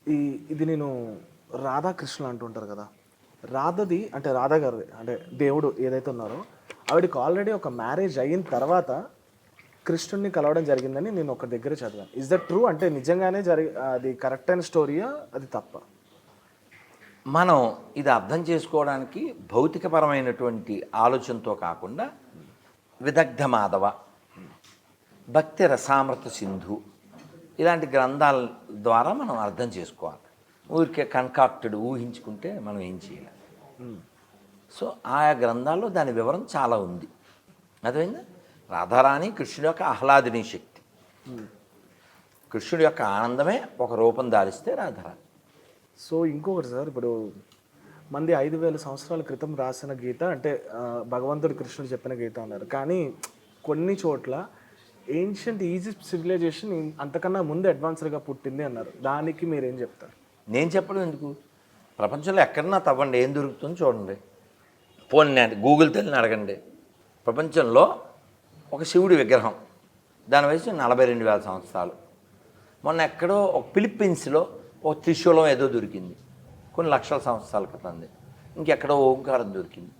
ఈ ఇది నేను రాధాకృష్ణ అంటుంటారు కదా, రాధది అంటే రాధా గారిది అంటే దేవుడు ఏదైతే ఉన్నారో ఆవిడకి ఆల్రెడీ ఒక మ్యారేజ్ అయిన తర్వాత కృష్ణుడిని కలవడం జరిగిందని నేను ఒక దగ్గర చదివాను. Is that true? అంటే నిజంగానే అది కరెక్ట్ అయిన స్టోరీయా, అది తప్ప? మనం ఇది అర్థం చేసుకోవడానికి భౌతికపరమైనటువంటి ఆలోచనతో కాకుండా విదగ్ధ మాధవ, భక్తి రసామృత సింధు ఇలాంటి గ్రంథాల ద్వారా మనం అర్థం చేసుకోవాలి. ఊరికే కన్కాక్టెడ్ ఊహించుకుంటే మనం ఏం చేయాలి. సో ఆయా గ్రంథాల్లో దాని వివరం చాలా ఉంది. అర్థమైందా? రాధారాణి కృష్ణుడి యొక్క ఆహ్లాదిని శక్తి. కృష్ణుడి యొక్క ఆనందమే ఒక రూపం దాలిస్తే రాధారాణి. సో ఇంకొకటి సార్, ఇప్పుడు మంది 5,000 సంవత్సరాల క్రితం రాసిన గీత అంటే భగవంతుడు కృష్ణుడు చెప్పిన గీత అన్నారు. కానీ కొన్ని చోట్ల ఏన్షియంట్ ఈజిప్ట్ సివిలైజేషన్ అంతకన్నా ముందు అడ్వాన్స్డ్గా పుట్టింది అన్నారు. దానికి మీరేం చెప్తారు? నేను చెప్పడం ఎందుకు? ప్రపంచంలో ఎక్కడన్నా తవ్వండి, ఏం దొరుకుతుందో చూడండి. పోనీ గూగుల్ తల్లిని అడగండి. ప్రపంచంలో ఒక శివుడి విగ్రహం, దాని వయసు 42,000 సంవత్సరాలు. మొన్న ఎక్కడో ఒక ఫిలిప్పీన్స్లో ఒక త్రిశూలం ఏదో దొరికింది, కొన్ని లక్షల సంవత్సరాల క్రితంది. ఇంకెక్కడో ఓంకారం దొరికింది.